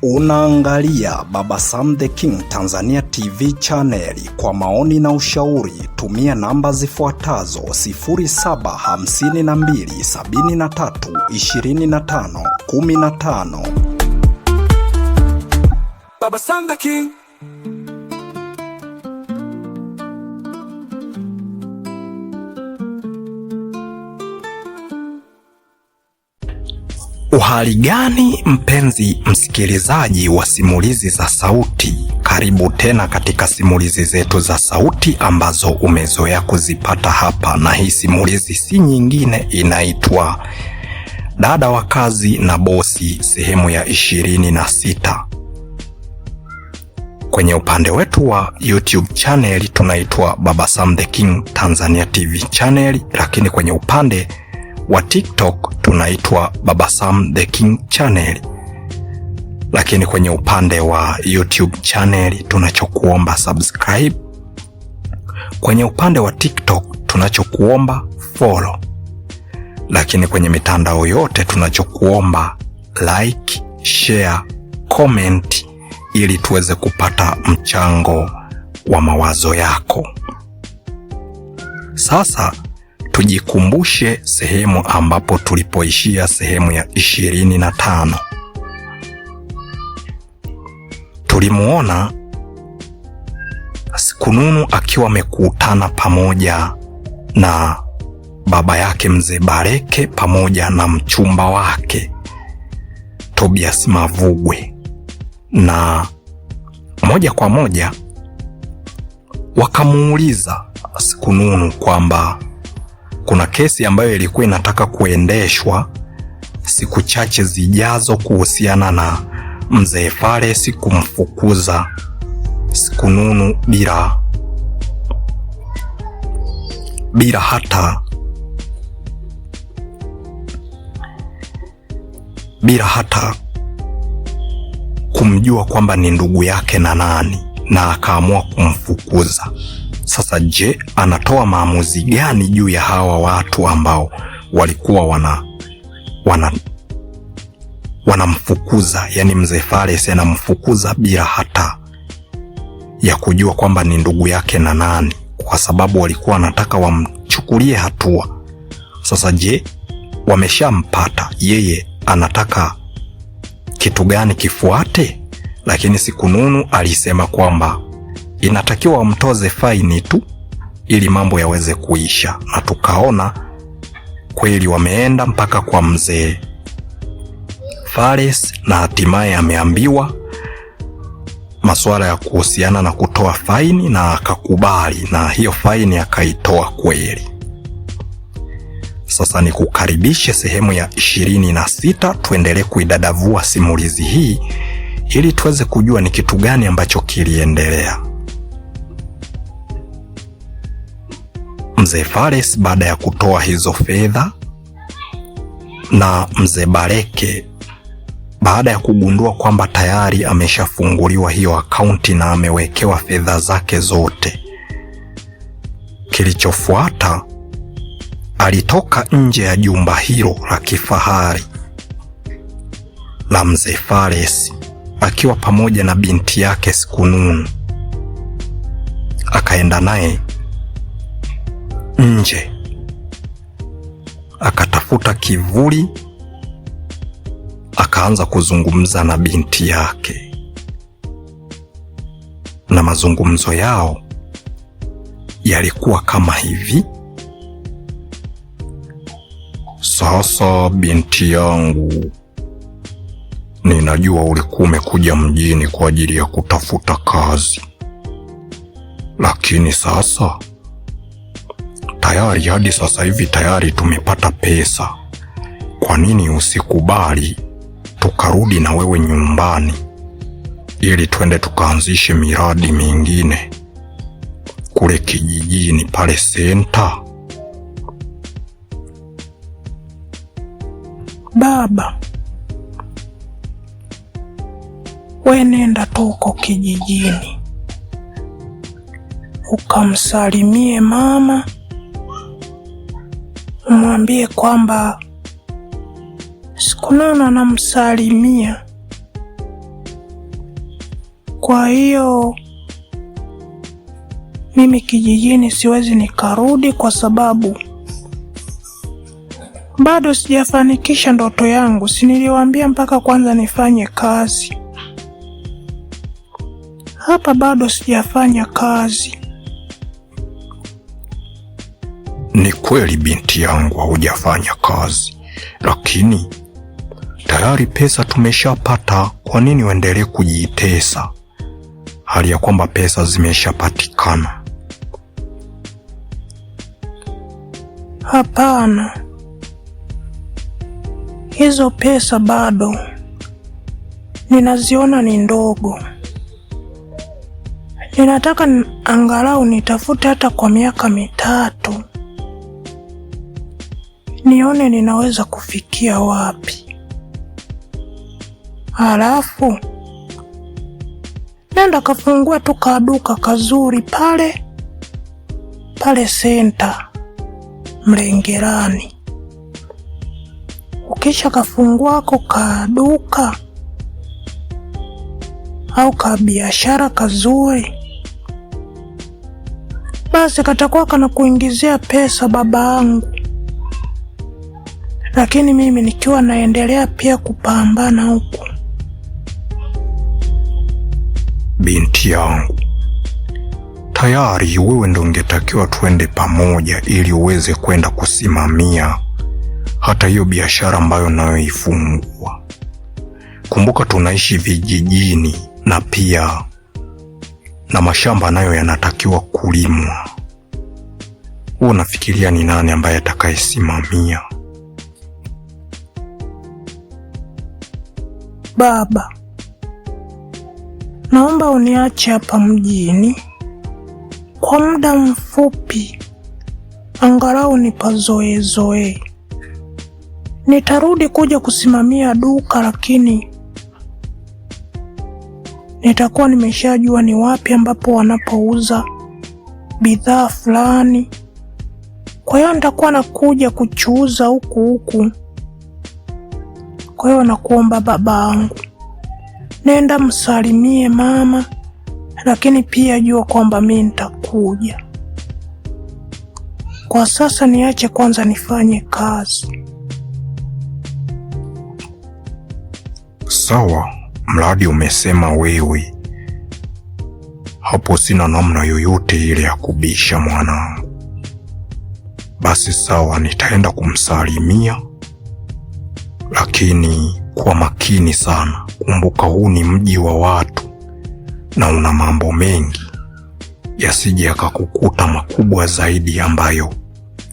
Unaangalia Baba Sam the King Tanzania TV channel. Kwa maoni na ushauri tumia namba zifuatazo 0752732515. Baba Sam the King. Uhali gani mpenzi msikilizaji wa simulizi za sauti, karibu tena katika simulizi zetu za sauti ambazo umezoea kuzipata hapa, na hii simulizi si nyingine, inaitwa Dada wa Kazi na Bosi sehemu ya 26. Kwenye upande wetu wa YouTube channel tunaitwa Baba Sam the King Tanzania TV channel, lakini kwenye upande wa TikTok tunaitwa Baba Sam the King channel. Lakini kwenye upande wa YouTube channel tunachokuomba subscribe. Kwenye upande wa TikTok tunachokuomba follow. Lakini kwenye mitandao yote tunachokuomba like, share, comment ili tuweze kupata mchango wa mawazo yako. Sasa tujikumbushe sehemu ambapo tulipoishia sehemu ya 25. Tulimuona Sikununu akiwa amekutana pamoja na baba yake Mzee Bareke pamoja na mchumba wake Tobias Mavugwe, na moja kwa moja wakamuuliza Sikununu kwamba kuna kesi ambayo ilikuwa inataka kuendeshwa siku chache zijazo kuhusiana na Mzee Fares kumfukuza Sikununu bila hata kumjua kwamba ni ndugu yake na nani, na akaamua kumfukuza. Sasa je, anatoa maamuzi gani juu ya hawa watu ambao walikuwa wanamfukuza? Yani Mzee Fares anamfukuza bila hata ya kujua kwamba ni ndugu yake na nani, kwa sababu walikuwa wanataka wamchukulie hatua. Sasa je, wameshampata, yeye anataka kitu gani kifuate? Lakini Sikununu alisema kwamba inatakiwa wamtoze faini tu ili mambo yaweze kuisha, na tukaona kweli wameenda mpaka kwa Mzee Fares na hatimaye ameambiwa masuala ya kuhusiana na kutoa faini na akakubali, na hiyo faini akaitoa kweli. Sasa nikukaribishe sehemu ya 26, tuendelee kuidadavua simulizi hii ili tuweze kujua ni kitu gani ambacho kiliendelea. Mzee Fares baada ya kutoa hizo fedha na Mzee Bareke baada ya kugundua kwamba tayari ameshafunguliwa hiyo akaunti na amewekewa fedha zake zote, kilichofuata alitoka nje ya jumba hilo la kifahari la Mzee Fares akiwa pamoja na binti yake Sikununu. Akaenda naye nje akatafuta kivuli, akaanza kuzungumza na binti yake, na mazungumzo yao yalikuwa kama hivi: sasa binti yangu, ninajua ulikuwa umekuja mjini kwa ajili ya kutafuta kazi, lakini sasa tayari, hadi sasa hivi tayari tumepata pesa. Kwa nini usikubali tukarudi na wewe nyumbani ili twende tukaanzishe miradi mingine kule kijijini pale senta? Baba, we nenda tu huko kijijini ukamsalimie mama, umwambie kwamba Sikununu anamsalimia Kwa hiyo mimi kijijini siwezi nikarudi kwa sababu bado sijafanikisha ndoto yangu. Si niliwaambia mpaka kwanza nifanye kazi. Hapa bado sijafanya kazi. Ni kweli binti yangu, hujafanya kazi, lakini tayari pesa tumeshapata. Kwa nini uendelee kujitesa hali ya kwamba pesa zimeshapatikana? Hapana, hizo pesa bado ninaziona ni ndogo. Ninataka angalau nitafute hata kwa miaka 3 nione ninaweza kufikia wapi. Halafu nenda kafungua tu kaduka kazuri pale senta Mlengerani. Ukisha kafunguako kaduka au kabiashara kazuri, basi katakuwa kana kuingizia pesa babangu. Lakini mimi nikiwa naendelea pia kupambana huku. Binti yangu, tayari wewe ndo ungetakiwa tuende pamoja ili uweze kwenda kusimamia hata hiyo biashara ambayo nayoifungua. Kumbuka tunaishi vijijini na pia na mashamba nayo yanatakiwa kulimwa. Wewe unafikiria ni nani ambaye atakayesimamia? Baba, naomba uniache hapa mjini kwa muda mfupi, angalau nipazoezoe. Nitarudi kuja kusimamia duka, lakini nitakuwa nimeshajua ni wapi ambapo wanapouza bidhaa fulani. Kwa hiyo nitakuwa nakuja kuchuuza huku. Kwa hiyo nakuomba babangu, nenda msalimie mama, lakini pia jua kwamba mimi nitakuja. Kwa sasa niache kwanza nifanye kazi. Sawa, mradi umesema wewe. Hapo sina namna yoyote ile ya kubisha mwanangu. Basi sawa, nitaenda kumsalimia, lakini kwa makini sana. Kumbuka huu ni mji wa watu na una mambo mengi, yasije yakakukuta makubwa zaidi ambayo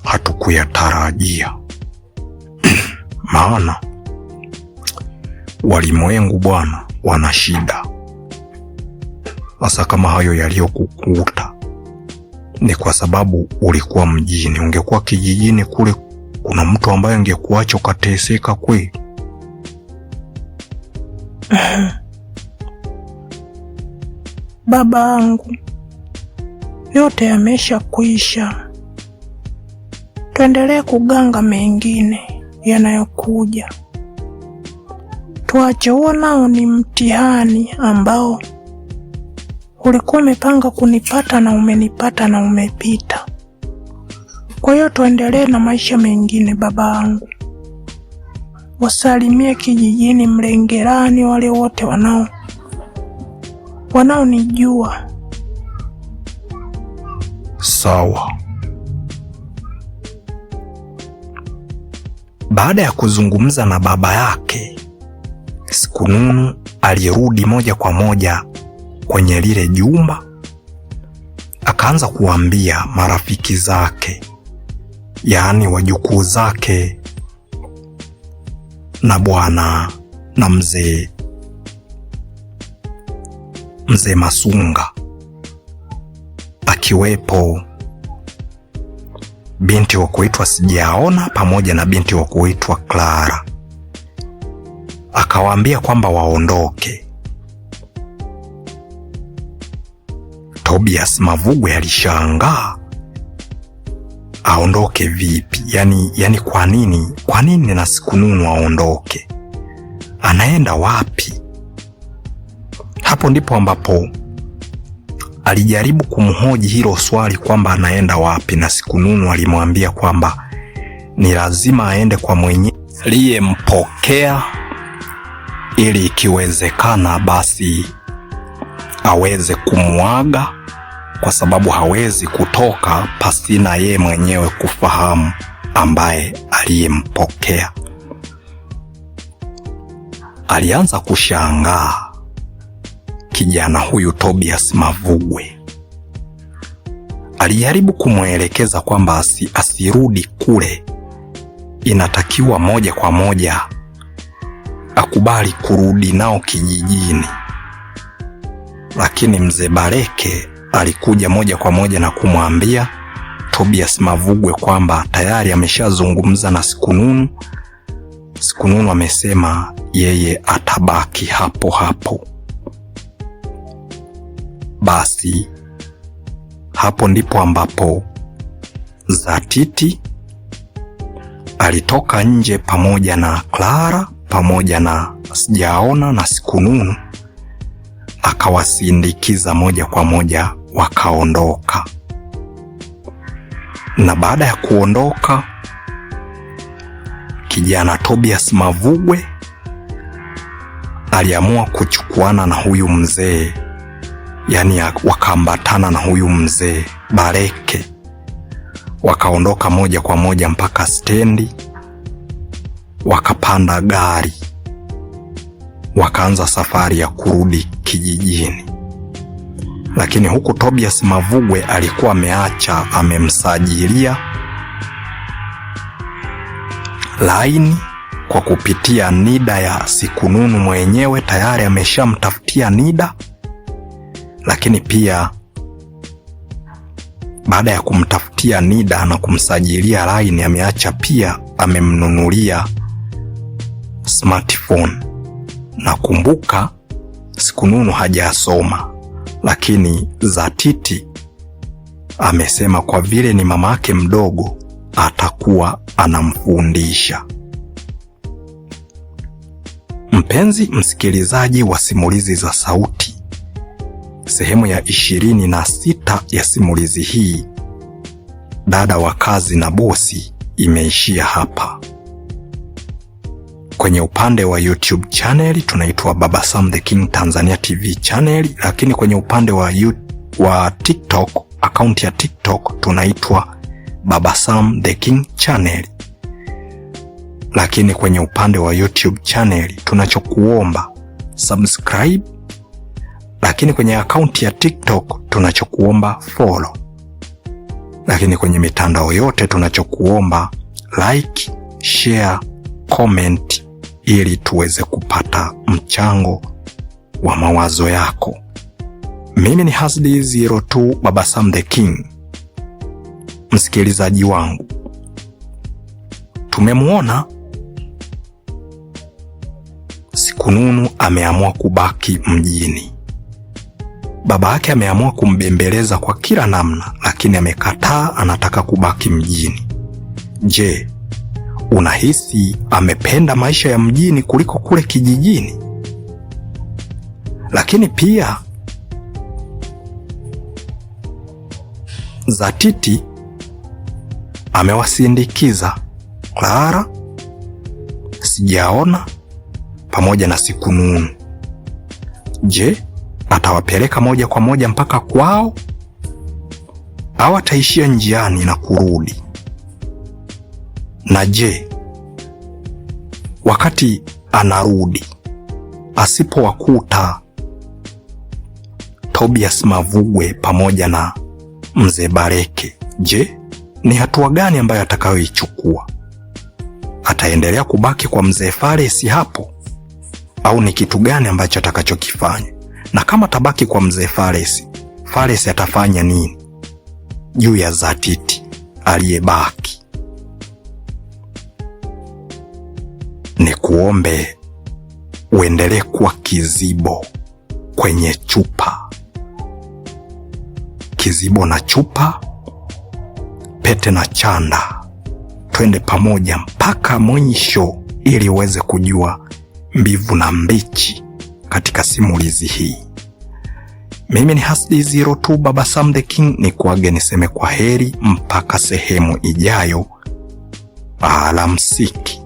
hatukuyatarajia. Maana walimwengu bwana wana shida. Sasa kama hayo yaliyokukuta ni kwa sababu ulikuwa mjini. Ungekuwa kijijini kule, kuna mtu ambaye angekuacha ukateseka kweli? Babangu, yote yamesha kuisha. Tuendelee kuganga mengine yanayokuja. Tuache huo, nao ni mtihani ambao ulikuwa umepanga kunipata na umenipata na umepita. Kwa hiyo tuendelee na maisha mengine babangu. Wasalimie kijijini Mlengerani wale wote wanaonijua. Sawa. Baada ya kuzungumza na baba yake, Sikununu alirudi moja kwa moja kwenye lile jumba, akaanza kuambia marafiki zake, yaani wajukuu zake na bwana na mzee Masunga, akiwepo binti wa kuitwa Sijaona pamoja na binti wa kuitwa Clara. Akawaambia kwamba waondoke. Tobias Mavugwe alishangaa, aondoke vipi? Yani kwa nini na Sikununu aondoke? Anaenda wapi? Hapo ndipo ambapo alijaribu kumhoji hilo swali kwamba anaenda wapi, na Sikununu alimwambia kwamba ni lazima aende kwa mwenye aliyempokea ili ikiwezekana basi aweze kumwaga, kwa sababu hawezi kutoka pasina ye mwenyewe kufahamu ambaye aliyempokea. Alianza kushangaa kijana huyu Tobias Mavugwe. Alijaribu kumwelekeza kwamba asirudi kule, inatakiwa moja kwa moja akubali kurudi nao kijijini. Lakini mzee Bareke alikuja moja kwa moja na kumwambia Tobias Mavugwe kwamba tayari ameshazungumza na Sikununu. Sikununu amesema yeye atabaki hapo hapo. Basi hapo ndipo ambapo Zatiti alitoka nje pamoja na Clara pamoja na Sijaona na Sikununu, akawasindikiza moja kwa moja, wakaondoka. Na baada ya kuondoka, kijana Tobias Mavugwe aliamua kuchukuana na huyu mzee, yani wakaambatana na huyu mzee Bareke, wakaondoka moja kwa moja mpaka stendi, wakapanda gari, wakaanza safari ya kurudi kijijini. Lakini huku Tobias Mavugwe alikuwa amemsajilia laini kwa kupitia NIDA ya Sikununu mwenyewe, tayari ameshamtafutia NIDA. Lakini pia baada ya kumtafutia NIDA na kumsajilia laini, ameacha pia amemnunulia smartphone. Na kumbuka Sikununu hajasoma, lakini Zatiti amesema kwa vile ni mama yake mdogo atakuwa anamfundisha. Mpenzi msikilizaji wa simulizi za sauti, sehemu ya 26 ya simulizi hii, dada wa kazi na bosi, imeishia hapa. Kwenye upande wa YouTube channel tunaitwa Baba Sam the King Tanzania TV channel, lakini kwenye upande wa TikTok, akaunti ya TikTok tunaitwa Baba Sam the King channel. Lakini kwenye upande wa YouTube channel tunachokuomba subscribe, lakini kwenye akaunti ya TikTok tunachokuomba follow. Lakini kwenye mitandao yote tunachokuomba like, share, comment ili tuweze kupata mchango wa mawazo yako. Mimi ni Hasdi 02 Baba Sam the King. Msikilizaji wangu, tumemwona Sikununu ameamua kubaki mjini. Baba yake ameamua kumbembeleza kwa kila namna, lakini amekataa, anataka kubaki mjini. Je, unahisi amependa maisha ya mjini kuliko kule kijijini? Lakini pia Zatiti amewasindikiza Clara, Sijaona pamoja na Sikununu. Je, atawapeleka moja kwa moja mpaka kwao au ataishia njiani na kurudi? Na je, wakati anarudi asipowakuta Tobias Mavugwe pamoja na mzee Bareke, je, ni hatua gani ambayo atakayoichukua? Ataendelea kubaki kwa mzee Faresi hapo au ni kitu gani ambacho atakachokifanya? Na kama tabaki kwa mzee Faresi atafanya nini juu ya Zatiti aliyebaki? Ni kuombe uendelee kuwa kizibo kwenye chupa, kizibo na chupa, pete na chanda. Twende pamoja mpaka mwisho ili uweze kujua mbivu na mbichi katika simulizi hii. Mimi ni Hasdi02 Baba Sam the King, ni kuage niseme kwa heri mpaka sehemu ijayo. Alamsiki.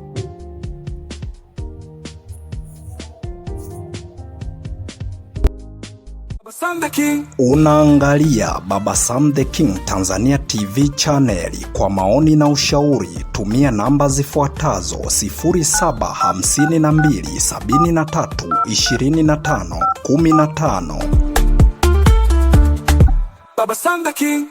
Unaangalia Baba Sam the King Tanzania TV channel. Kwa maoni na ushauri tumia namba zifuatazo: 0752732515. Baba Sam the King.